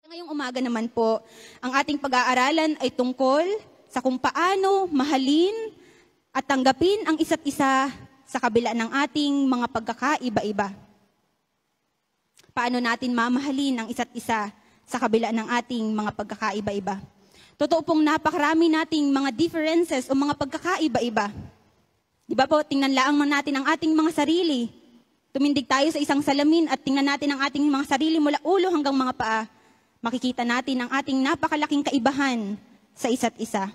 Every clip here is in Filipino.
Ngayong umaga naman po, ang ating pag-aaralan ay tungkol sa kung paano mahalin at tanggapin ang isa't isa sa kabila ng ating mga pagkakaiba-iba. Paano natin mamahalin ang isa't isa sa kabila ng ating mga pagkakaiba-iba. Totoo pong napakarami nating mga differences o mga pagkakaiba-iba. Di ba po, tingnan lang natin ang ating mga sarili. Tumindig tayo sa isang salamin at tingnan natin ang ating mga sarili mula ulo hanggang mga paa. Makikita natin ang ating napakalaking kaibahan sa isa't isa.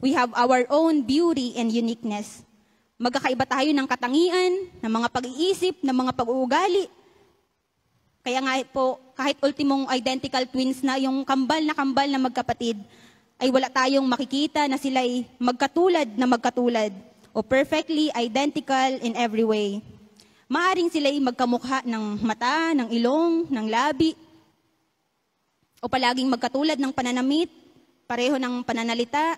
We have our own beauty and uniqueness. Magkakaiba tayo ng katangian, ng mga pag-iisip, ng mga pag-uugali. Kaya nga po, kahit ultimong identical twins na yung kambal na magkapatid, ay wala tayong makikita na sila'y magkatulad o perfectly identical in every way. Maaring sila'y magkamukha ng mata, ng ilong, ng labi, o palaging magkatulad ng pananamit, pareho ng pananalita,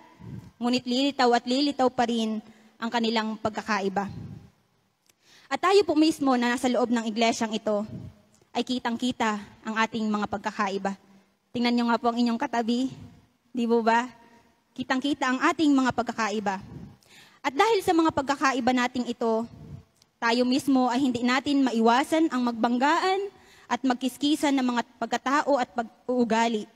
ngunit lilitaw pa rin ang kanilang pagkakaiba. At tayo po mismo na nasa loob ng iglesyang ito, ay kitang-kita ang ating mga pagkakaiba. Tingnan nyo nga po ang inyong katabi, di ba? Kitang-kita ang ating mga pagkakaiba. At dahil sa mga pagkakaiba nating ito, tayo mismo ay hindi natin maiwasan ang magbanggaan at magkiskisan ng mga pagkatao at pag-uugali.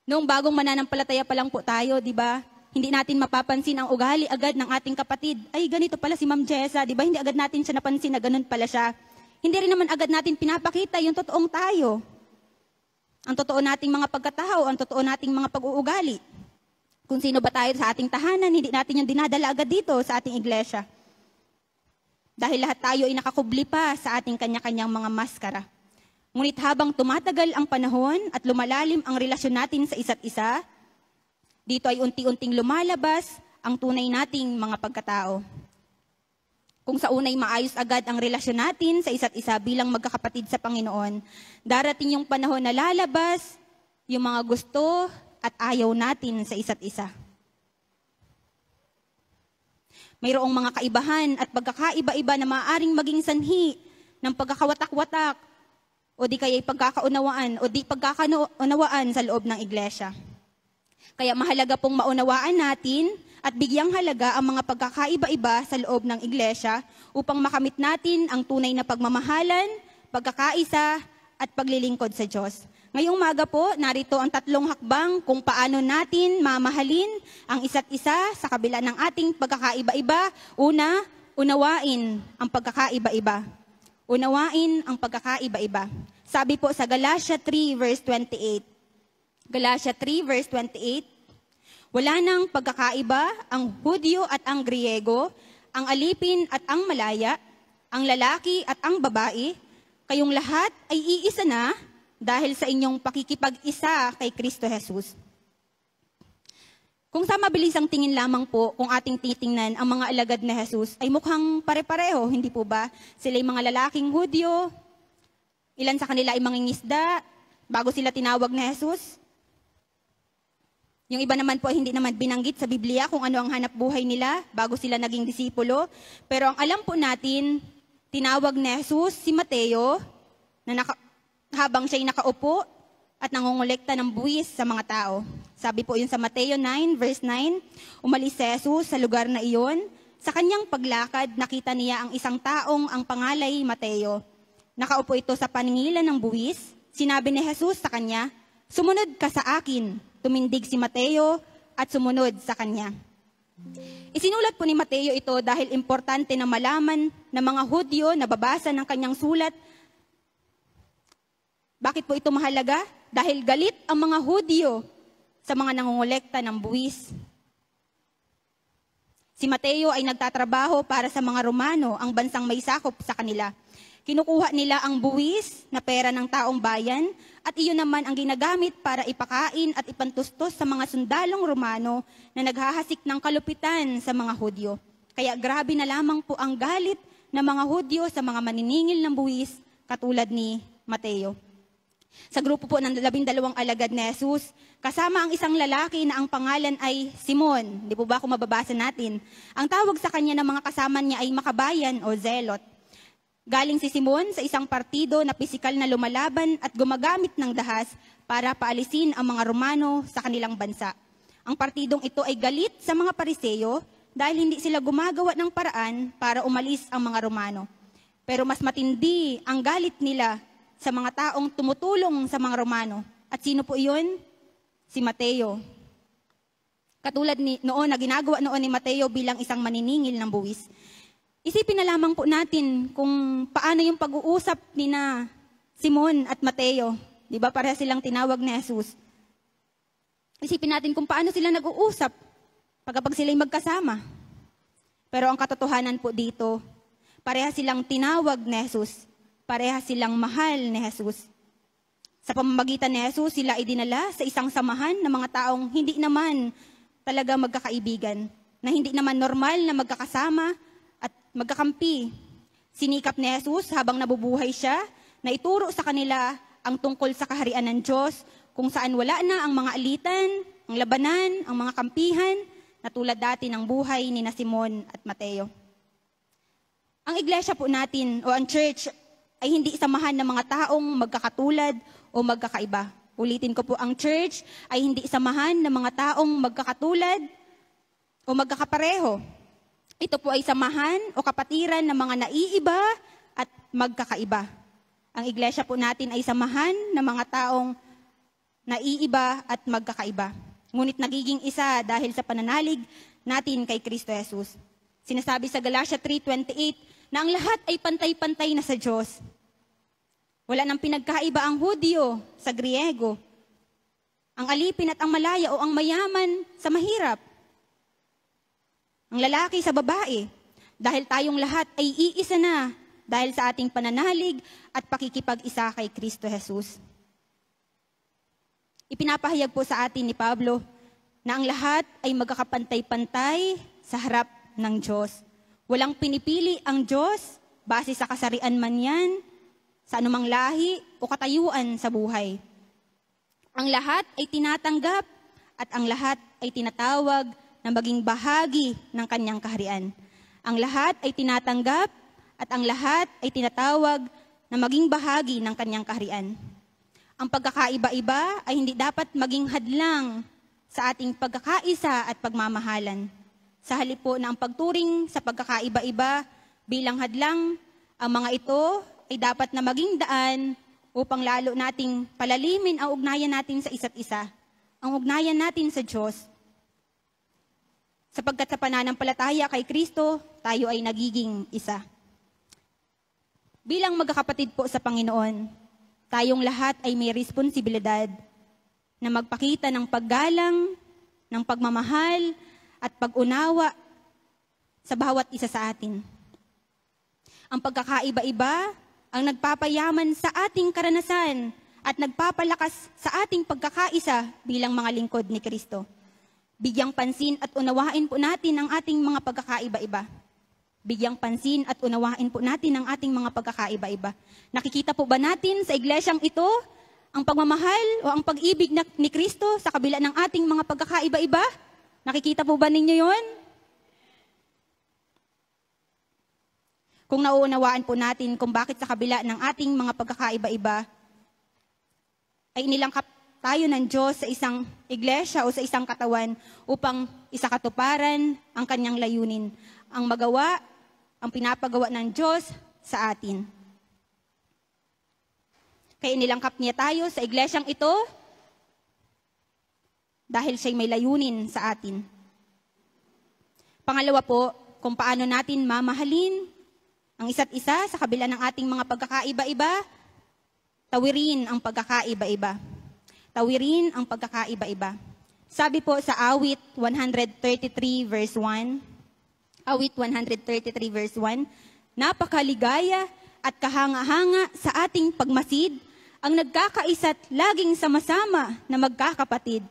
Noong bagong mananampalataya pa lang po tayo, di ba? Hindi natin mapapansin ang ugali agad ng ating kapatid. Ay, ganito pala si Ma'am Jessa, di ba? Hindi agad natin siya napansin na ganun pala siya. Hindi rin naman agad natin pinapakita yung totoong tayo. Ang totoo nating mga pagkatao, ang totoo nating mga pag-uugali. Kung sino ba tayo sa ating tahanan, hindi natin yung dinadala agad dito sa ating iglesia. Dahil lahat tayo ay nakakubli pa sa ating kanya-kanyang mga maskara. Ngunit habang tumatagal ang panahon at lumalalim ang relasyon natin sa isa't isa, dito ay unti-unting lumalabas ang tunay nating mga pagkatao. Kung sa unay maayos agad ang relasyon natin sa isa't isa bilang magkakapatid sa Panginoon, darating yung panahon na lalabas yung mga gusto at ayaw natin sa isa't isa. Mayroong mga kaibahan at pagkakaiba-iba na maaaring maging sanhi ng pagkakawatak-watak o di kaya'y pagkakaunawaan o di pagkakaunawaan sa loob ng iglesia. Kaya mahalaga pong maunawaan natin at bigyang halaga ang mga pagkakaiba-iba sa loob ng iglesia upang makamit natin ang tunay na pagmamahalan, pagkakaisa at paglilingkod sa Diyos. Ngayong umaga po, narito ang 3 hakbang kung paano natin mamahalin ang isa't isa sa kabila ng ating pagkakaiba-iba. Una, unawain ang pagkakaiba-iba. Unawain ang pagkakaiba-iba. Sabi po sa Galatia 3 verse 28. Galatia 3 verse 28, wala nang pagkakaiba ang Hudyo at ang Griego, ang alipin at ang malaya, ang lalaki at ang babae, kayong lahat ay iisa na dahil sa inyong pakikipag-isa kay Kristo Jesus. Kung sa mabilisang tingin lamang po, kung ating titingnan ang mga alagad ni Jesus, ay mukhang pare-pareho, hindi po ba? Sila ay mga lalaking Hudyo, ilan sa kanila ay mangingisda, bago sila tinawag ni Jesus. Yung iba naman po ay hindi naman binanggit sa Biblia kung ano ang hanap buhay nila bago sila naging disipulo. Pero ang alam po natin, tinawag ni Jesus si Mateo na habang siya'y nakaupo at nangongolekta ng buwis sa mga tao. Sabi po yun sa Mateo 9 verse 9, umalis si Jesus sa lugar na iyon. Sa kanyang paglakad, nakita niya ang isang taong ang pangalay Mateo. Nakaupo ito sa paningilan ng buwis. Sinabi ni Jesus sa kanya, sumunod ka sa akin. Tumindig si Mateo at sumunod sa kanya. Isinulat po ni Mateo ito dahil importante na malaman ng mga Hudyo na babasa ng kanyang sulat. Bakit po ito mahalaga? Dahil galit ang mga Hudyo sa mga nangongolekta ng buwis. Si Mateo ay nagtatrabaho para sa mga Romano, ang bansang may sakop sa kanila. Kinukuha nila ang buwis na pera ng taong bayan at iyon naman ang ginagamit para ipakain at ipantustos sa mga sundalong Romano na naghahasik ng kalupitan sa mga Hudyo. Kaya grabe na lamang po ang galit ng mga Hudyo sa mga maniningil ng buwis katulad ni Mateo. Sa grupo po ng 12 alagad ni Jesus, kasama ang isang lalaki na ang pangalan ay Simon. Di po ba kung mababasa natin? Ang tawag sa kanya ng mga kasama niya ay makabayan o zelot. Galing si Simon sa isang partido na pisikal na lumalaban at gumagamit ng dahas para paalisin ang mga Romano sa kanilang bansa. Ang partidong ito ay galit sa mga Pariseo dahil hindi sila gumagawa ng paraan para umalis ang mga Romano. Pero mas matindi ang galit nila sa mga taong tumutulong sa mga Romano. At sino po iyon? Si Mateo. Katulad noon na ginagawa noon ni Mateo bilang isang maniningil ng buwis. Isipin na lamang po natin kung paano yung pag-uusap ni na Simon at Mateo. Di ba pareha silang tinawag ni Jesus. Isipin natin kung paano sila nag-uusap kapag sila'y magkasama. Pero ang katotohanan po dito, pareha silang tinawag ni Jesus. Pareha silang mahal ni Jesus. Sa pamamagitan ni Jesus, sila ay dinala sa isang samahan ng mga taong hindi naman talaga magkakaibigan, na hindi naman normal na magkakasama at magkakampi. Sinikap ni Jesus habang nabubuhay siya na ituro sa kanila ang tungkol sa kaharian ng Diyos, kung saan wala na ang mga alitan, ang labanan, ang mga kampihan, na tulad dati ng buhay ni na Simon at Mateo. Ang iglesia po natin o ang church ay hindi samahan ng mga taong magkakatulad o magkakaiba. Ulitin ko po, ang church ay hindi samahan ng mga taong magkakatulad o magkakapareho. Ito po ay samahan o kapatiran ng mga naiiba at magkakaiba. Ang iglesia po natin ay samahan ng mga taong naiiba at magkakaiba. Ngunit nagiging isa dahil sa pananalig natin kay Kristo Jesus. Sinasabi sa Galatia 3:28 na ang lahat ay pantay-pantay na sa Diyos. Wala nang pinagkaiba ang Hudyo sa Griego, ang alipin at ang malaya o ang mayaman sa mahirap, ang lalaki sa babae, dahil tayong lahat ay iisa na dahil sa ating pananalig at pakikipag-isa kay Kristo Jesus. Ipinapahayag po sa atin ni Pablo na ang lahat ay magkakapantay-pantay sa harap ng Diyos. Walang pinipili ang Diyos base sa kasarian man yan, sa anumang lahi o katayuan sa buhay. Ang lahat ay tinatanggap at ang lahat ay tinatawag na maging bahagi ng kanyang kaharian. Ang lahat ay tinatanggap at ang lahat ay tinatawag na maging bahagi ng kanyang kaharian. Ang pagkakaiba-iba ay hindi dapat maging hadlang sa ating pagkakaisa at pagmamahalan. Sa halip po na ang pagturing sa pagkakaiba-iba bilang hadlang, ang mga ito ay dapat na maging daan upang lalo nating palalimin ang ugnayan natin sa isa't isa, ang ugnayan natin sa Diyos. Sapagkat sa pananampalataya kay Kristo, tayo ay nagiging isa. Bilang magkakapatid po sa Panginoon, tayong lahat ay may responsibilidad na magpakita ng paggalang, ng pagmamahal at pag-unawa sa bawat isa sa atin. Ang pagkakaiba-iba ang nagpapayaman sa ating karanasan at nagpapalakas sa ating pagkakaisa bilang mga lingkod ni Kristo. Bigyang pansin at unawain po natin ang ating mga pagkakaiba-iba. Bigyang pansin at unawain po natin ang ating mga pagkakaiba-iba. Nakikita po ba natin sa iglesyang ito ang pagmamahal o ang pag-ibig ni Kristo sa kabila ng ating mga pagkakaiba-iba? Nakikita po ba ninyo yon? Kung nauunawaan po natin kung bakit sa kabila ng ating mga pagkakaiba-iba ay inilangkap tayo ng Diyos sa isang iglesia o sa isang katawan upang isakatuparan ang kanyang layunin, ang magawa, ang pinapagawa ng Diyos sa atin. Kaya inilangkap niya tayo sa iglesyang ito dahil siya'y may layunin sa atin. Pangalawa po, kung paano natin mamahalin ang isa't isa sa kabila ng ating mga pagkakaiba-iba, tawirin ang pagkakaiba-iba. Tawirin ang pagkakaiba-iba. Sabi po sa Awit 133 verse 1, Awit 133 verse 1, napakaligaya at kahanga-hanga sa ating pagmasid, ang nagkakaisa't laging sama-sama na magkakapatid.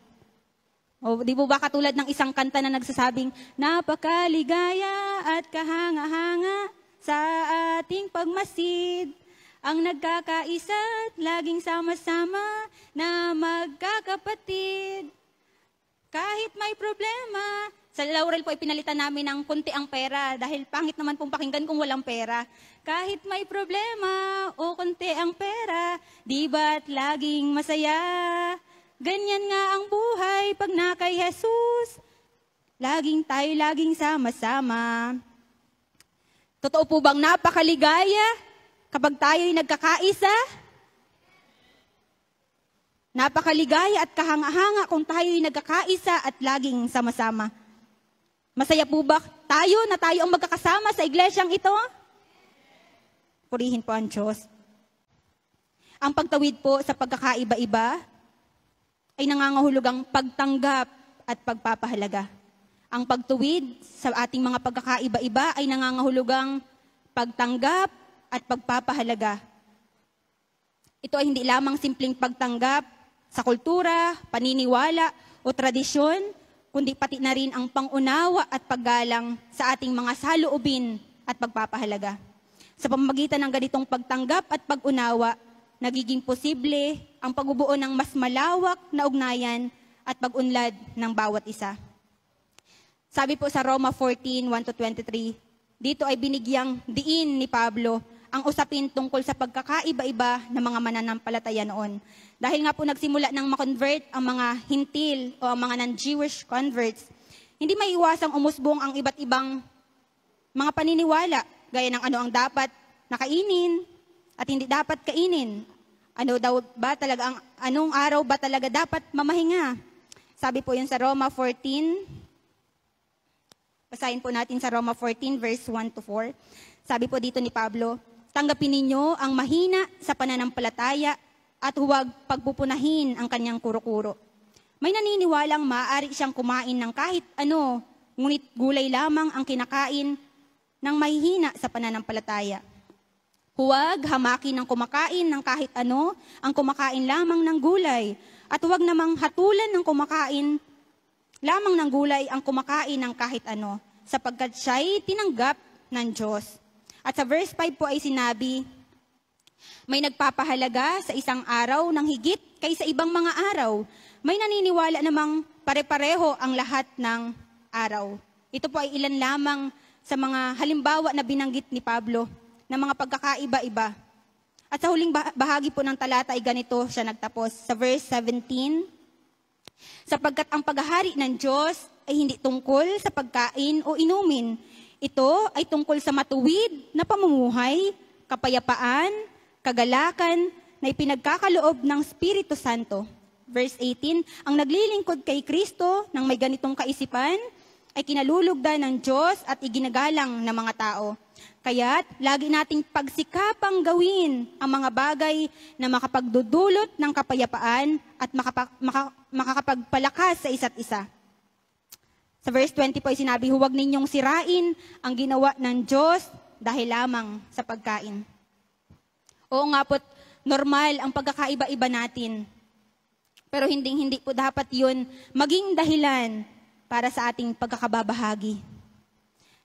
O di po ba katulad ng isang kanta na nagsasabing, napakaligaya at kahanga-hanga sa ating pagmasid, ang nagkakaisa't laging sama-sama na magkakapatid. Kahit may problema Sa Laurel po, ipinalitan namin ng kunti ang pera dahil pangit naman pong pakinggan kung walang pera. Kahit may problema o kunti ang pera, di ba't laging masaya? Ganyan nga ang buhay pag na kay Jesus. Laging sama-sama. Totoo po bang napakaligaya kapag tayo'y nagkakaisa? Napakaligaya at kahanga-hanga kung tayo'y nagkakaisa at laging sama-sama. Masaya po ba tayo na tayo ang magkakasama sa iglesyang ito? Purihin po ang Diyos. Ang pagtawid po sa pagkakaiba-iba ay nangangahulugang pagtanggap at pagpapahalaga. Ang pagtuwid sa ating mga pagkakaiba-iba ay nangangahulugang pagtanggap at pagpapahalaga. Ito ay hindi lamang simpleng pagtanggap sa kultura, paniniwala o tradisyon, kundi pati na rin ang pangunawa at paggalang sa ating mga saloobin at pagpapahalaga. Sa pamamagitan ng ganitong pagtanggap at pag-unawa, nagiging posible ang pagbubuo ng mas malawak na ugnayan at pag-unlad ng bawat isa. Sabi po sa Roma 14:1-23, dito ay binigyang diin ni Pablo ang usapin tungkol sa pagkakaiba-iba ng mga mananampalataya noon. Dahil nga po nagsimula ng makonvert ang mga hintil o ang mga non-Jewish converts, hindi maiiwasang umusbong ang iba't ibang mga paniniwala, gaya ng ano ang dapat nakainin at hindi dapat kainin. Anong araw ba talaga dapat mamahinga? Sabi po yun sa Roma 14. Basahin po natin sa Roma 14 verse 1-4. Sabi po dito ni Pablo, tanggapin ninyo ang mahina sa pananampalataya at huwag pagpupunahin ang kanyang kuro-kuro. May naniniwalang maaari siyang kumain ng kahit ano, ngunit gulay lamang ang kinakain ng mahihina sa pananampalataya. Huwag hamakin ng kumakain ng kahit ano, ang kumakain lamang ng gulay. At huwag namang hatulan ng kumakain lamang ng gulay ang kumakain ng kahit ano, sapagkat siya'y tinanggap ng Diyos. At sa verse 5 po ay sinabi, may nagpapahalaga sa isang araw ng higit kaysa ibang mga araw. May naniniwala namang pare-pareho ang lahat ng araw. Ito po ay ilan lamang sa mga halimbawa na binanggit ni Pablo na mga pagkakaiba-iba. At sa huling bahagi po ng talata ay ganito siya nagtapos. Sa verse 17, sapagkat ang paghahari ng Diyos ay hindi tungkol sa pagkain o inumin. Ito ay tungkol sa matuwid na pamumuhay, kapayapaan, kagalakan na ipinagkakaloob ng Espiritu Santo. Verse 18, ang naglilingkod kay Kristo ng may ganitong kaisipan ay kinalulugdan ng Diyos at iginagalang ng mga tao. Kaya't lagi nating pagsikapang gawin ang mga bagay na makapagdudulot ng kapayapaan at makakapagpalakas sa isa't isa. Sa verse 20 po ay sinabi, huwag ninyong sirain ang ginawa ng Diyos dahil lamang sa pagkain. Oo nga po, normal ang pagkakaiba-iba natin. Pero hindi po dapat yun maging dahilan para sa ating pagkakababahagi.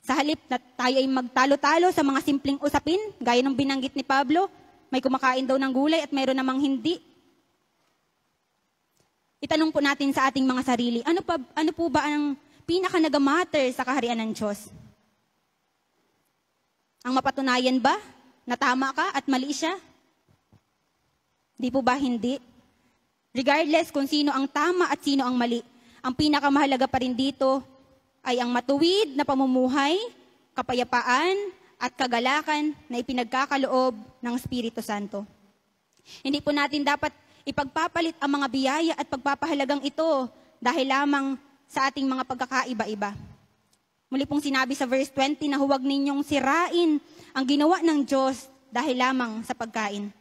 Sa halip na tayo ay magtalo-talo sa mga simpleng usapin, gaya ng binanggit ni Pablo, may kumakain daw ng gulay at mayroon namang hindi. Itanong po natin sa ating mga sarili, ano po ba ang pinaka-nagamatter sa kaharian ng Diyos? Ang mapatunayan ba na tama ka at mali siya? Di po ba hindi? Regardless kung sino ang tama at sino ang mali, ang pinakamahalaga pa rin dito ay ang matuwid na pamumuhay, kapayapaan at kagalakan na ipinagkakaloob ng Espiritu Santo. Hindi po natin dapat ipagpapalit ang mga biyaya at pagpapahalagang ito dahil lamang sa ating mga pagkakaiba-iba. Muli pong sinabi sa verse 20 na huwag ninyong sirain ang ginawa ng Diyos dahil lamang sa pagkain.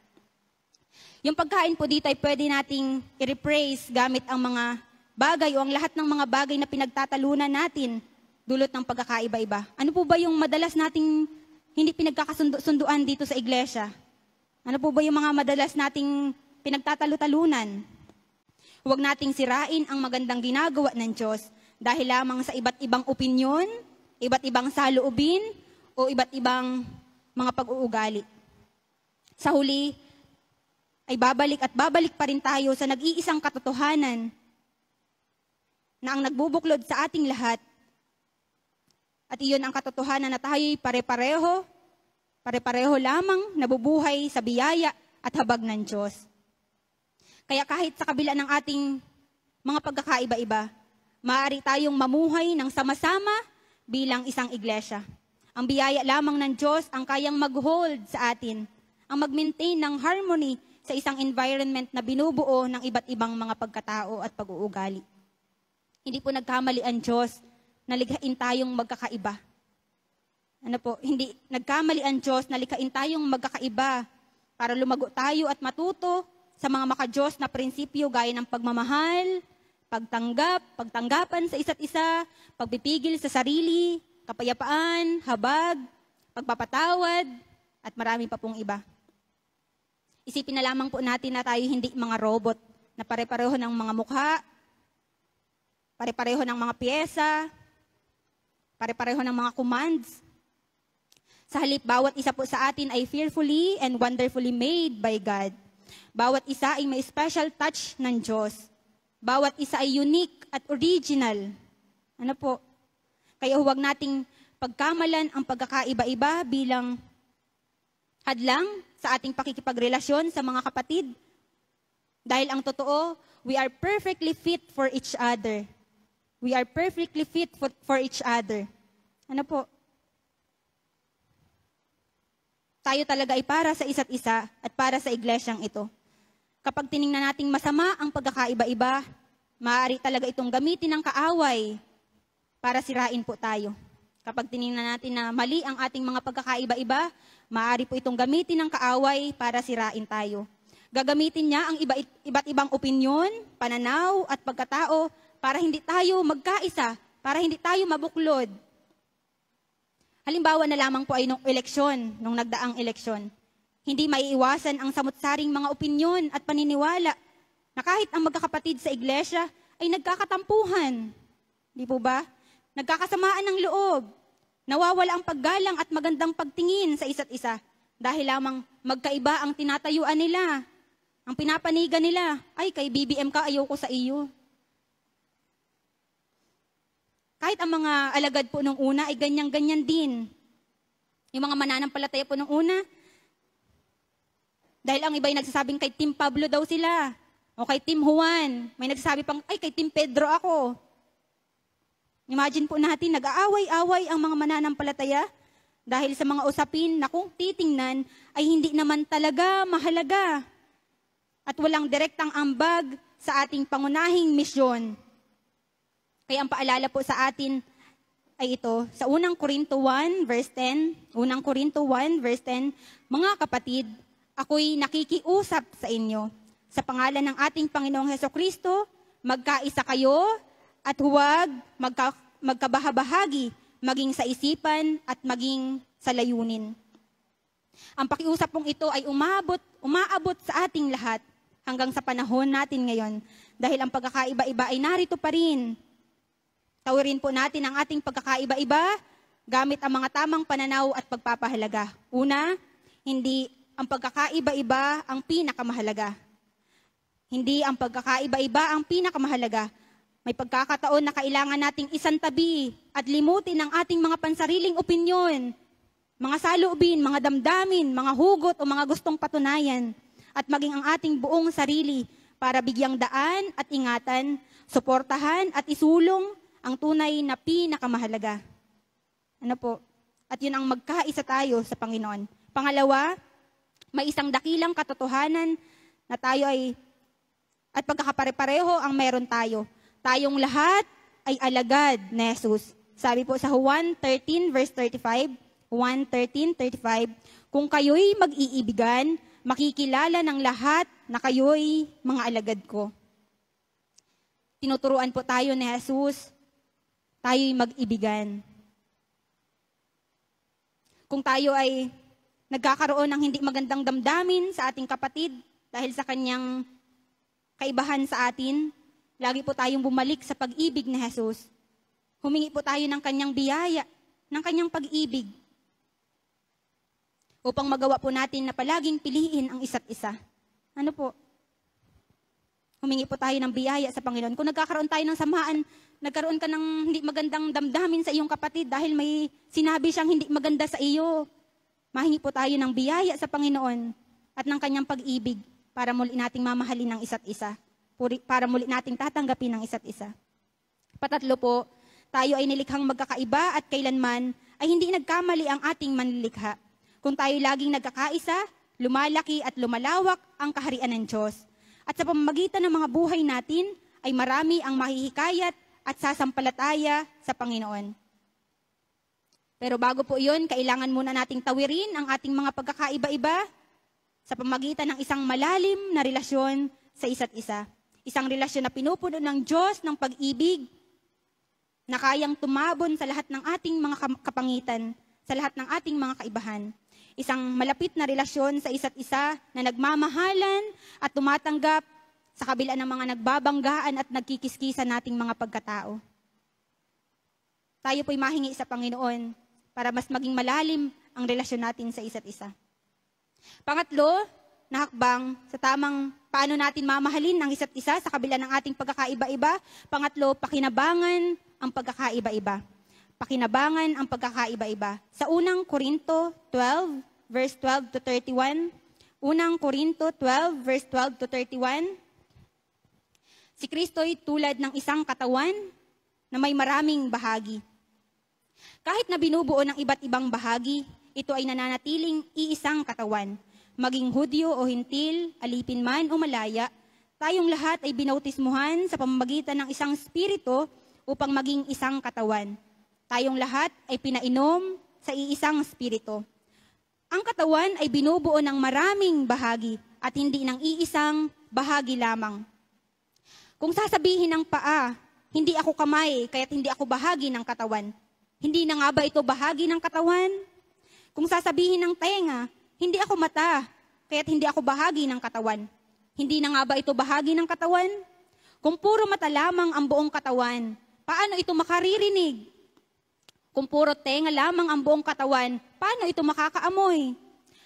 Yung pagkain po dito ay pwede nating i-replace gamit ang mga bagay o ang lahat ng mga bagay na pinagtatalunan natin dulot ng pagkakaiba-iba. Ano po ba yung madalas nating hindi pinagkakasunduan dito sa iglesia? Ano po ba yung mga madalas nating pinagtatalo-talunan? Huwag nating sirain ang magandang ginagawa ng Diyos dahil lamang sa iba't ibang opinyon, iba't ibang saloobin, o iba't ibang mga pag-uugali. Sa huli, ay babalik pa rin tayo sa nag-iisang katotohanan na ang nagbubuklod sa ating lahat At iyon ang katotohanan na tayo'y pare-pareho lamang nabubuhay sa biyaya at habag ng Diyos. Kaya kahit sa kabila ng ating mga pagkakaiba-iba, maaari tayong mamuhay ng sama-sama bilang isang iglesia. Ang biyaya lamang ng Diyos ang kayang mag-hold sa atin, ang mag-maintain ng harmony sa isang environment na binubuo ng iba't ibang mga pagkatao at pag-uugali. Hindi po nagkamali ang Diyos na likhain tayong magkakaiba. Hindi nagkamali ang Diyos na likhain tayong magkakaiba para lumago tayo at matuto sa mga maka-Diyos na prinsipyo gaya ng pagmamahal, pagtanggapan sa isa't isa, pagpipigil sa sarili, kapayapaan, habag, pagpapatawad, at marami pa pong iba. Isipin na lamang po natin na tayo hindi mga robot na pare-pareho ng mga mukha, pare-pareho ng mga piyesa, pare-pareho ng mga commands. Sa halip, bawat isa po sa atin ay fearfully and wonderfully made by God. Bawat isa ay may special touch ng Diyos. Bawat isa ay unique at original. Kaya huwag nating pagkamalan ang pagkakaiba-iba bilang hadlang sa ating pakikipagrelasyon sa mga kapatid. Dahil ang totoo, we are perfectly fit for each other. We are perfectly fit for each other. Tayo talaga ay para sa isa't isa at para sa iglesyang ito. Kapag tiningnan nating masama ang pagkakaiba-iba, maaari talaga itong gamitin ng kaaway para sirain po tayo. Kapag tiningnan natin na mali ang ating mga pagkakaiba-iba, maaari po itong gamitin ng kaaway para sirain tayo. Gagamitin niya ang iba't ibang opinyon, pananaw at pagkatao para hindi tayo magkaisa, para hindi tayo mabuklod. Halimbawa na lamang po ay nung nagdaang eleksyon. Hindi maiiwasan ang samut-saring mga opinyon at paniniwala na kahit ang magkakapatid sa iglesia ay nagkakatampuhan. Di po ba? Nagkakasamaan ng loob. Nawawala ang paggalang at magandang pagtingin sa isa't isa dahil lamang magkaiba ang tinatayuan nila. Ang pinapanigan nila, ay kay BBM ka, ayoko sa iyo. Kahit ang mga alagad po nung una ay ganyan-ganyan din. Yung mga mananampalataya po nung una, dahil ang iba ay nagsasabing kay Team Pablo daw sila, o kay Team Juan. May nagsasabi pang, ay kay Team Pedro ako. Imagine po natin, nag-aaway-away ang mga mananampalataya dahil sa mga usapin na kung titingnan ay hindi naman talaga mahalaga at walang direktang ambag sa ating pangunahing misyon. Kaya ang paalala po sa atin ay ito, sa unang Korinto 1 verse 10, unang Korinto 1 verse 10, mga kapatid, ako'y nakikiusap sa inyo. Sa pangalan ng ating Panginoong Hesukristo, magkaisa kayo at huwag magkabahabahagi, maging sa isipan at maging sa layunin. Ang pakiusap pong ito ay umaabot sa ating lahat hanggang sa panahon natin ngayon. Dahil ang pagkakaiba-iba ay narito pa rin. Tawirin po natin ang ating pagkakaiba-iba gamit ang mga tamang pananaw at pagpapahalaga. Una, hindi ang pagkakaiba-iba ang pinakamahalaga. Hindi ang pagkakaiba-iba ang pinakamahalaga. May pagkakataon na kailangan nating isantabi at limutin ang ating mga pansariling opinyon, mga saloobin, mga damdamin, mga hugot o mga gustong patunayan, at maging ang ating buong sarili para bigyang daan at ingatan, suportahan at isulong ang tunay na pinakamahalaga. At yun ang magkaisa tayo sa Panginoon. Pangalawa, may isang dakilang katotohanan na tayo at pagkakapare-pareho ang meron tayo. Tayong lahat ay alagad ni Jesus. Sabi po sa Juan 13 verse 35, Juan 13:35, kung kayo'y mag-iibigan, makikilala ng lahat na kayo'y mga alagad ko. Tinuturuan po tayo ni Jesus, tayo'y mag-ibigan. Kung tayo ay nagkakaroon ng hindi magandang damdamin sa ating kapatid dahil sa kanyang kaibahan sa atin, lagi po tayong bumalik sa pag-ibig ni Jesus. Humingi po tayo ng kanyang biyaya, ng kanyang pag-ibig, upang magawa po natin na palaging piliin ang isa't isa. Humingi po tayo ng biyaya sa Panginoon. Kung nagkakaroon tayo ng samahan, nagkaroon ka ng hindi magandang damdamin sa iyong kapatid dahil may sinabi siyang hindi maganda sa iyo, mahingi po tayo ng biyaya sa Panginoon at ng kanyang pag-ibig para muli nating mamahalin ng isa't isa, para muli nating tatanggapin ng isa't isa. Patatlo po, tayo ay nilikhang magkakaiba at kailanman ay hindi nagkamali ang ating manlilikha. Kung tayo laging nagkakaisa, lumalaki at lumalawak ang kaharian ng Diyos. At sa pamamagitan ng mga buhay natin, ay marami ang mahihikayat at sasampalataya sa Panginoon. Pero bago po iyon, kailangan muna nating tawirin ang ating mga pagkakaiba-iba sa pamamagitan ng isang malalim na relasyon sa isa't isa. Isang relasyon na pinupuno ng Diyos ng pag-ibig, na kayang tumabon sa lahat ng ating mga kapangitan, sa lahat ng ating mga kaibahan. Isang malapit na relasyon sa isa't isa na nagmamahalan at tumatanggap sa kabila ng mga nagbabanggaan at nagkikiskisan nating mga pagkatao. Tayo po'y mahingi sa Panginoon para mas maging malalim ang relasyon natin sa isa't isa. Pangatlo, na hakbang sa tamang paano natin mamahalin ang isa't isa sa kabila ng ating pagkakaiba-iba. Pangatlo, pakinabangan ang pagkakaiba-iba. Pakinabangan ang pagkakaiba-iba. Sa unang Korinto 12, verse 12 to 31, unang Korinto 12, verse 12 to 31, si Kristo'y tulad ng isang katawan na may maraming bahagi. Kahit na binubuo ng iba't ibang bahagi, ito ay nananatiling iisang katawan. Maging Hudyo o Hintil, alipin man o malaya, tayong lahat ay binautismuhan sa pamamagitan ng isang spirito upang maging isang katawan. Tayong lahat ay pinainom sa iisang spirito. Ang katawan ay binubuo ng maraming bahagi at hindi ng iisang bahagi lamang. Kung sasabihin ng paa, hindi ako kamay, kaya't hindi ako bahagi ng katawan. Hindi na nga ba ito bahagi ng katawan? Kung sasabihin ng tenga, hindi ako mata, kaya't hindi ako bahagi ng katawan. Hindi na nga ba ito bahagi ng katawan? Kung puro mata lamang ang buong katawan, paano ito makaririnig? Kung puro tenga lamang ang buong katawan, paano ito makakaamoy?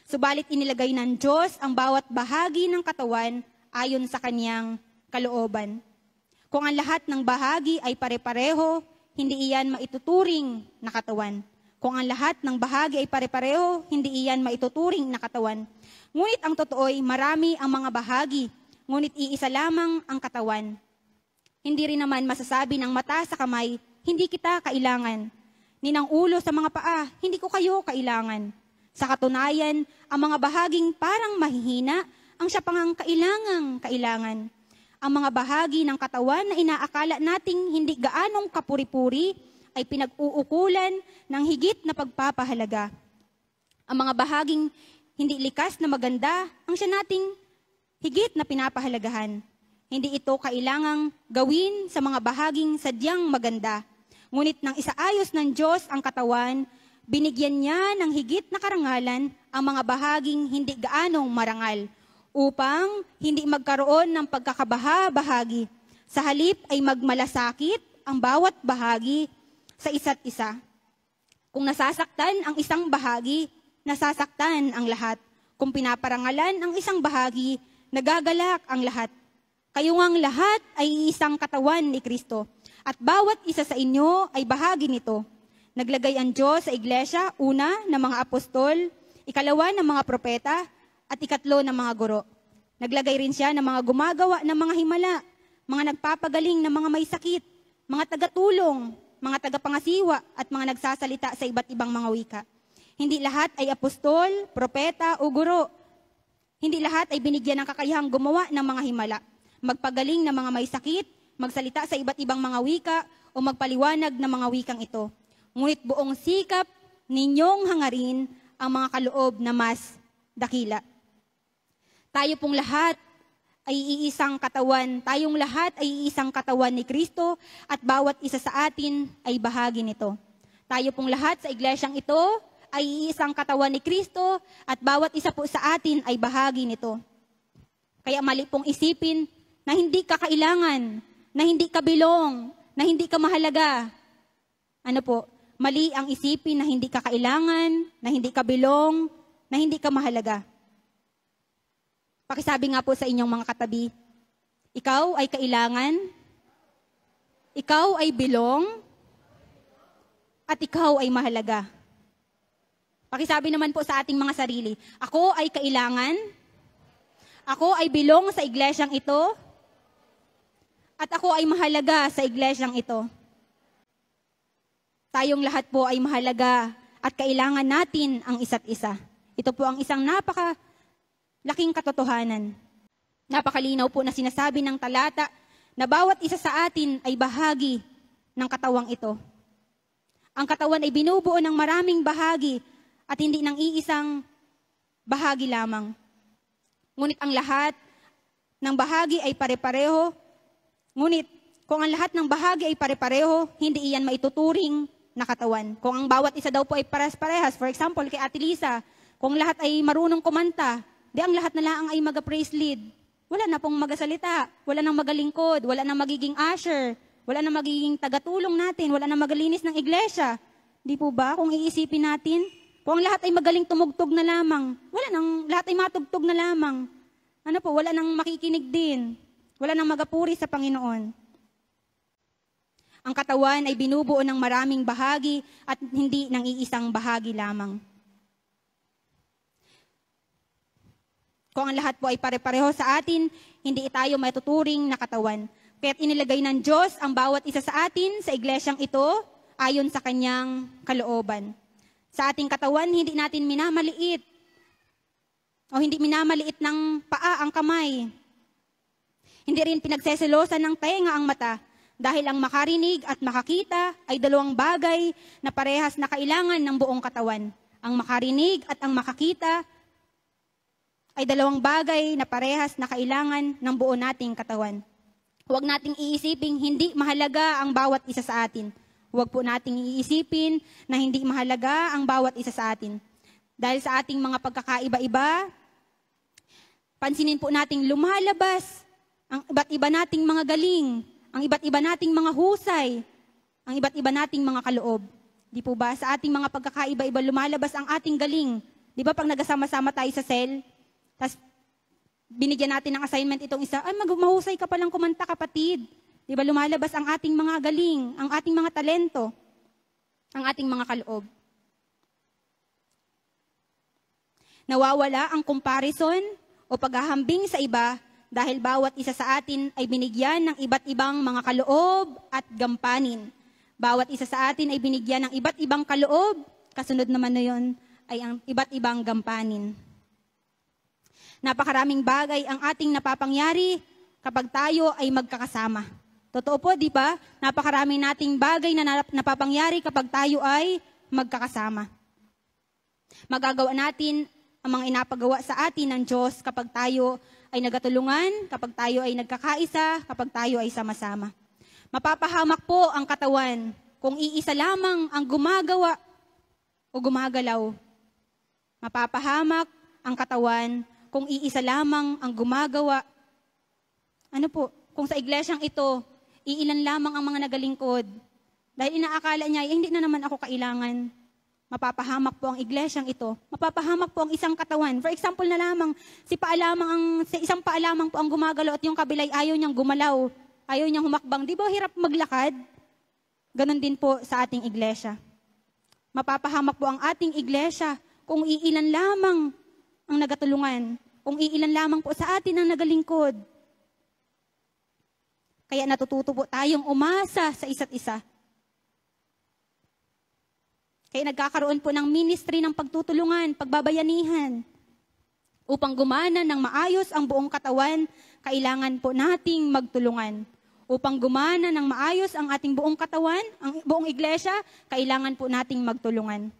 Subalit inilagay ng Diyos ang bawat bahagi ng katawan ayon sa kanyang kalooban. Kung ang lahat ng bahagi ay pare-pareho, hindi iyan maituturing na katawan. Kung ang lahat ng bahagi ay pare-pareho, hindi iyan maituturing na katawan. Ngunit ang totoo'y marami ang mga bahagi, ngunit iisa lamang ang katawan. Hindi rin naman masasabi ng mata sa kamay, hindi kita kailangan. Ni ng ulo sa mga paa, hindi ko kayo kailangan. Sa katunayan, ang mga bahaging parang mahihina, ang siya pang kailangan. Ang mga bahagi ng katawan na inaakala nating hindi gaanong kapuri-puri ay pinag-uukulan ng higit na pagpapahalaga. Ang mga bahaging hindi likas na maganda, ang siya nating higit na pinapahalagahan. Hindi ito kailangang gawin sa mga bahaging sadyang maganda. Ngunit nang isaayos ng Diyos ang katawan, binigyan niya ng higit na karangalan ang mga bahaging hindi gaanong marangal, upang hindi magkaroon ng pagkakabaha-bahagi. Sa halip ay magmalasakit ang bawat bahagi sa isa't isa. Kung nasasaktan ang isang bahagi, nasasaktan ang lahat. Kung pinaparangalan ang isang bahagi, nagagalak ang lahat. Kayo ngang lahat ay isang katawan ni Kristo, at bawat isa sa inyo ay bahagi nito. Naglagay ang Diyos sa iglesia, una, ng mga apostol, ikalawa, ng mga propeta, at ikatlo, ng mga guro. Naglagay rin siya ng mga gumagawa ng mga himala, mga nagpapagaling ng mga may sakit, mga tagatulong, mga tagapangasiwa, at mga nagsasalita sa iba't ibang mga wika. Hindi lahat ay apostol, propeta, o guro. Hindi lahat ay binigyan ng kakayahang gumawa ng mga himala, magpagaling ng mga may sakit, magsalita sa iba't ibang mga wika, o magpaliwanag ng mga wikang ito. Ngunit buong sikap ninyong hangarin ang mga kaloob na mas dakila. Tayo pong lahat ay iisang katawan. Tayong lahat ay iisang katawan ni Kristo at bawat isa sa atin ay bahagi nito. Tayo pong lahat sa iglesyang ito ay iisang katawan ni Kristo at bawat isa po sa atin ay bahagi nito. Kaya mali pong isipin na hindi ka kailangan, na hindi ka bilong, na hindi ka mahalaga. Ano po? Mali ang isipin na hindi ka kailangan, na hindi ka bilong, na hindi ka mahalaga. Pakisabi nga po sa inyong mga katabi, Ikaw ay kailangan, ikaw ay belong, at ikaw ay mahalaga. Pakisabi naman po sa ating mga sarili, ako ay kailangan, ako ay belong sa iglesyang ito, at ako ay mahalaga sa iglesyang ito. Tayong lahat po ay mahalaga at kailangan natin ang isa't isa. Ito po ang isang napakalaking katotohanan. Napakalinaw po na sinasabi ng talata na bawat isa sa atin ay bahagi ng katawang ito. Ang katawan ay binubuo ng maraming bahagi at hindi ng iisang bahagi lamang. Ngunit ang lahat ng bahagi ay pare-pareho. Ngunit kung ang lahat ng bahagi ay pare-pareho, hindi iyan maituturing na katawan. Kung ang bawat isa daw po ay pares-parehas, for example, kay Ate Lisa, kung lahat ay marunong kumanta, di ang lahat na lang ay maga-praise lead. Wala na pong magasalita, wala nang magalingkod, wala nang magiging usher, wala nang magiging tagatulong natin, wala nang magalinis ng iglesia. Di po ba? Kung iisipin natin, kung ang lahat ay magaling tumugtog na lamang, wala nang, lahat ay matugtog na lamang. Ano po, wala nang makikinig din, wala nang magapuri sa Panginoon. Ang katawan ay binubuo ng maraming bahagi at hindi ng iisang bahagi lamang. Kung ang lahat po ay pare-pareho sa atin, hindi tayo matuturing na katawan. Kaya't inilagay ng Diyos ang bawat isa sa atin sa iglesyang ito ayon sa kanyang kalooban. Sa ating katawan, hindi natin minamaliit o hindi minamaliit ng paa ang kamay. Hindi rin pinagseselosan ng tenga ang mata dahil ang makarinig at makakita ay dalawang bagay na parehas na kailangan ng buong katawan. Ang makarinig at ang makakita ay dalawang bagay na parehas na kailangan ng buo nating katawan. Huwag nating iisiping hindi mahalaga ang bawat isa sa atin. Huwag po nating iisipin na hindi mahalaga ang bawat isa sa atin. Dahil sa ating mga pagkakaiba-iba, pansinin po nating lumalabas ang iba't iba nating mga galing, ang iba't iba nating mga husay, ang iba't iba nating mga kaloob. Di po ba? Sa ating mga pagkakaiba-iba lumalabas ang ating galing. Di ba pag nagasama-sama tayo sa cell, tapos binigyan natin ng assignment itong isa, ay mahusay ka palang kumanta kapatid. Di ba lumalabas ang ating mga galing, ang ating mga talento, ang ating mga kaloob. Nawawala ang comparison o paghahambing sa iba dahil bawat isa sa atin ay binigyan ng iba't ibang mga kaloob at gampanin. Bawat isa sa atin ay binigyan ng iba't ibang kaloob, kasunod naman na yun ay ang iba't ibang gampanin. Napakaraming bagay ang ating napapangyari kapag tayo ay magkakasama. Totoo po, di ba? Napakaraming nating bagay na napapangyari kapag tayo ay magkakasama. Magagawa natin ang mga inapagawa sa atin ng Diyos kapag tayo ay nagkatulungan, kapag tayo ay nagkakaisa, kapag tayo ay sama-sama. Mapapahamak po ang katawan kung iisa lamang ang gumagawa o gumagalaw. Mapapahamak ang katawan kung iisa lamang ang gumagawa. Ano po, kung sa iglesyang ito, iilan lamang ang mga nagalingkod. Dahil inaakala niya, hindi na naman ako kailangan. Mapapahamak po ang iglesyang ito. Mapapahamak po ang isang katawan. For example na lamang, isang paa lamang po ang gumagalaw at yung kabilay ayaw niyang gumalaw. Ayaw niyang humakbang. Di ba hirap maglakad? Ganon din po sa ating iglesia. Mapapahamak po ang ating iglesia kung iilan lamang ang nagatulungan. Kung iilan lamang po sa atin ang nagalingkod. Kaya natututo po tayong umasa sa isa't isa. Kaya nagkakaroon po ng ministry ng pagtutulungan, pagbabayanihan. Upang gumana ng maayos ang buong katawan, kailangan po nating magtulungan. Upang gumana ng maayos ang ating buong katawan, ang buong iglesia, kailangan po nating magtulungan.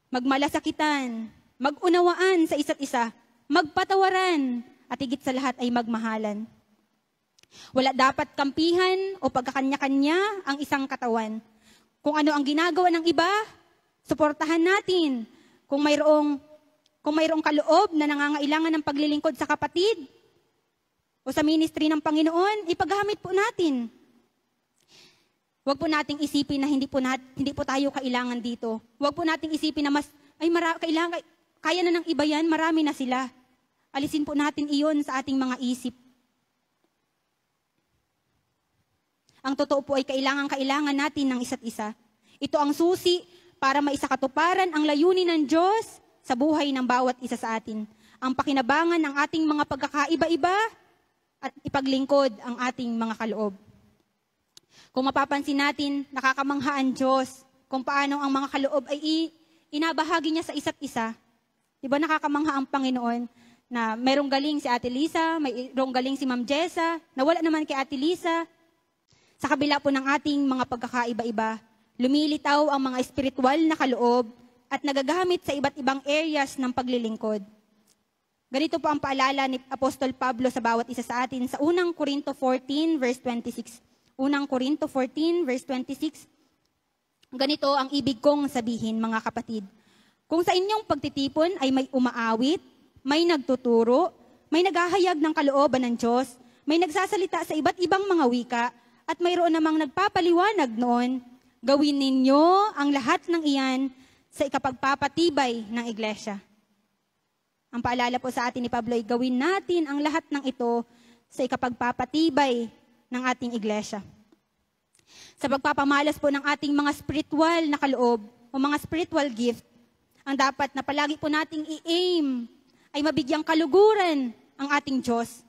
Magmalasakitan, mag-unawaan sa isa't isa, magpatawaran, at higit sa lahat ay magmahalan. Wala dapat kampihan o pagkakanya-kanya ang isang katawan. Kung ano ang ginagawa ng iba, suportahan natin. Kung mayroong kaloob na nangangailangan ng paglilingkod sa kapatid o sa ministry ng Panginoon, ipaghamit po natin. Huwag po nating isipin na hindi po tayo kailangan dito. Huwag po nating isipin na kaya na ng iba yan, marami na sila. Alisin po natin iyon sa ating mga isip. Ang totoo po ay kailangan natin ng isa't isa. Ito ang susi para maisakatuparan ang layunin ng Diyos sa buhay ng bawat isa sa atin. Ang pakinabangan ng ating mga pagkakaiba-iba at ipaglingkod ang ating mga kaloob. Kung mapapansin natin, nakakamangha ang Diyos kung paano ang mga kaloob ay inabahagi niya sa isa't isa. Diba nakakamangha ang Panginoon na merong galing si Ate Lisa, mayroong galing si Ma'am Jessa, na wala naman kay Ate Lisa. Sa kabila po ng ating mga pagkakaiba-iba, lumilitaw ang mga espiritual na kaloob at nagagamit sa iba't ibang areas ng paglilingkod. Ganito po ang paalala ni Apostol Pablo sa bawat isa sa atin sa 1 Corinto 14 verse 26. 1 Corinto 14 verse 26. Ganito ang ibig kong sabihin, mga kapatid. Kung sa inyong pagtitipon ay may umaawit, may nagtuturo, may naghahayag ng kalooban ng Diyos, may nagsasalita sa iba't ibang mga wika, at mayroon namang nagpapaliwanag noon, gawin ninyo ang lahat ng iyan sa ikapagpapatibay ng iglesia. Ang paalala po sa atin ni Pablo ay gawin natin ang lahat ng ito sa ikapagpapatibay ng ating iglesia. Sa pagpapamalas po ng ating mga spiritual na kaloob o mga spiritual gift, ang dapat na palagi po nating i-aim ay mabigyang kaluguran ang ating Diyos.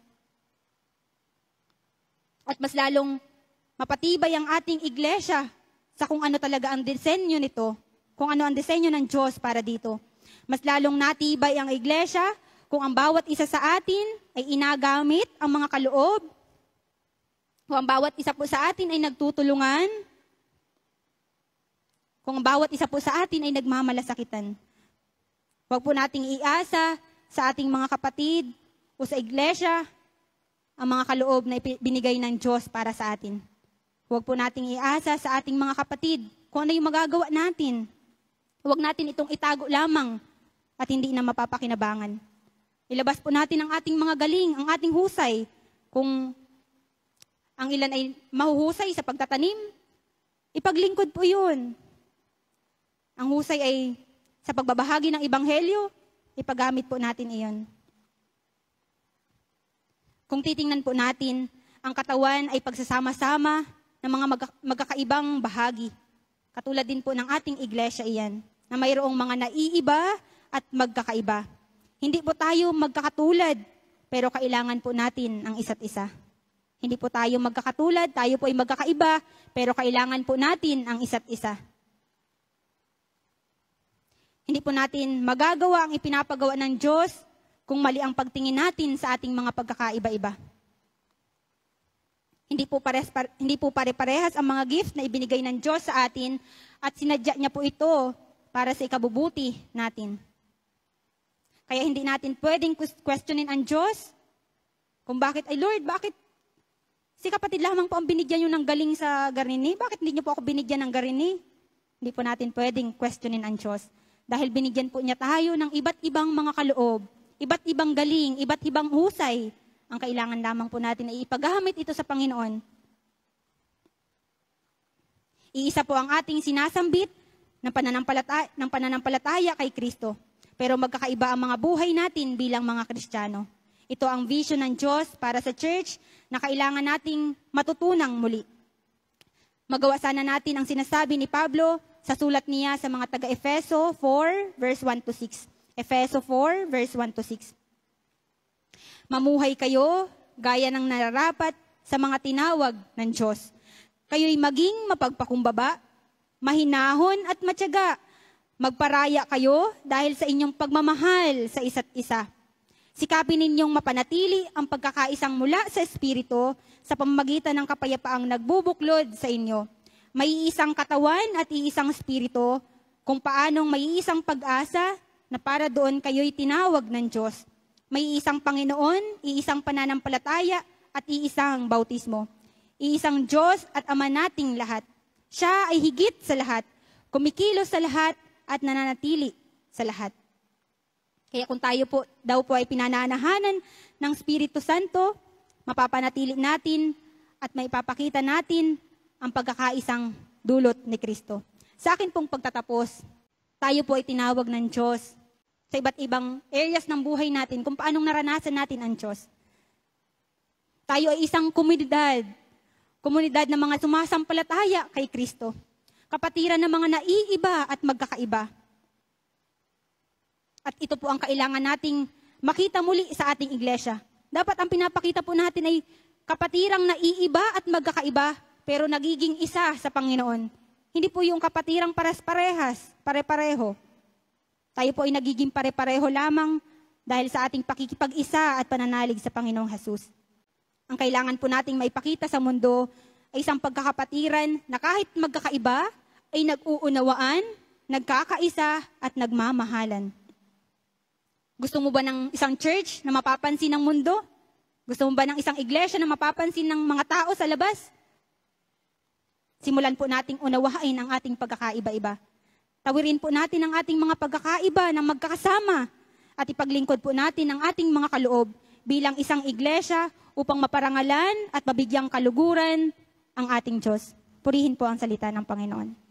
At mas lalong mapatibay ang ating iglesia sa kung ano talaga ang disenyo nito, kung ano ang disenyo ng Diyos para dito. Mas lalong natibay ang iglesia kung ang bawat isa sa atin ay inagamit ang mga kaloob, kung ang bawat isa po sa atin ay nagtutulungan, kung ang bawat isa po sa atin ay nagmamalasakitan. Huwag po nating iasa sa ating mga kapatid o sa iglesia ang mga kaloob na binigay ng Diyos para sa atin. Huwag po nating iasa sa ating mga kapatid kung ano yung magagawa natin. Huwag natin itong itago lamang at hindi na mapapakinabangan. Ilabas po natin ang ating mga galing, ang ating husay. Kung ang ilan ay mahuhusay sa pagtatanim, ipaglingkod po yun. Ang husay ay sa pagbabahagi ng ebanghelyo, ipagamit po natin iyon. Kung titingnan po natin, ang katawan ay pagsasama-sama ng mga magkakaibang bahagi. Katulad din po ng ating iglesia iyan, na mayroong mga naiiba at magkakaiba. Hindi po tayo magkakatulad, pero kailangan po natin ang isa't isa. Hindi po tayo magkakatulad, tayo po ay magkakaiba, pero kailangan po natin ang isa't isa. Hindi po natin magagawa ang ipinapagawa ng Diyos kung mali ang pagtingin natin sa ating mga pagkakaiba-iba. Hindi po pare-parehas ang mga gift na ibinigay ng Diyos sa atin at sinadya niya po ito para sa ikabubuti natin. Kaya hindi natin pwedeng questionin ang Diyos kung bakit, ay Lord, bakit si kapatid lamang po ang binigyan niyo ng galing sa garini? Bakit hindi niyo po ako binigyan ng garini? Hindi po natin pwedeng questionin ang Diyos. Dahil binigyan po niya tayo ng iba't ibang mga kaloob, iba't ibang galing, iba't ibang husay. Ang kailangan lamang po natin ay ipagamit ito sa Panginoon. Iisa po ang ating sinasambit ng pananampalataya kay Kristo. Pero magkakaiba ang mga buhay natin bilang mga Kristiyano. Ito ang vision ng Diyos para sa church na kailangan nating matutunang muli. Magawa sana natin ang sinasabi ni Pablo sa sulat niya sa mga taga-Efeso 4, verse 1-6. Efeso 4, verse 1-6. Mamuhay kayo gaya ng nararapat sa mga tinawag ng Diyos. Kayo'y maging mapagpakumbaba, mahinahon at matyaga. Magparaya kayo dahil sa inyong pagmamahal sa isa't isa. Sikapin ninyong mapanatili ang pagkakaisang mula sa Espiritu sa pamamagitan ng kapayapaang nagbubuklod sa inyo. May isang katawan at iisang Espiritu, kung paanong may isang pag-asa na para doon kayo'y tinawag ng Diyos. May isang Panginoon, iisang pananampalataya at iisang bautismo. Iisang Diyos at Ama nating lahat. Siya ay higit sa lahat, kumikilos sa lahat at nananatili sa lahat. Kaya kung tayo po daw po ay pinananahanan ng Espiritu Santo, mapapanatili natin at maipapakita natin ang pagkakaisang dulot ni Kristo. Sa akin pong pagtatapos, tayo po ay tinawag ng Diyos sa iba't ibang areas ng buhay natin kung paanong naranasan natin ang Diyos. Tayo ay isang komunidad Komunidad ng mga sumasampalataya kay Kristo. Kapatiran ng mga naiiba at magkakaiba. At ito po ang kailangan nating makita muli sa ating iglesia. Dapat ang pinapakita po natin ay kapatirang naiiba at magkakaiba, pero nagiging isa sa Panginoon. Hindi po yung kapatirang pares-parehas, pare-pareho. Tayo po ay nagiging pare-pareho lamang dahil sa ating pakikipag-isa at pananalig sa Panginoong Jesus. Ang kailangan po nating maipakita sa mundo ay isang pagkakapatiran na kahit magkakaiba ay nag-uunawaan, nagkakaisa at nagmamahalan. Gusto mo ba ng isang church na mapapansin ng mundo? Gusto mo ba ng isang iglesia na mapapansin ng mga tao sa labas? Simulan po nating unawain ang ating pagkakaiba-iba. Tawirin po natin ang ating mga pagkakaiba ng magkakasama at ipaglingkod po natin ang ating mga kaloob bilang isang iglesia upang maparangalan at mabigyang kaluguran ang ating Diyos. Purihin po ang salita ng Panginoon.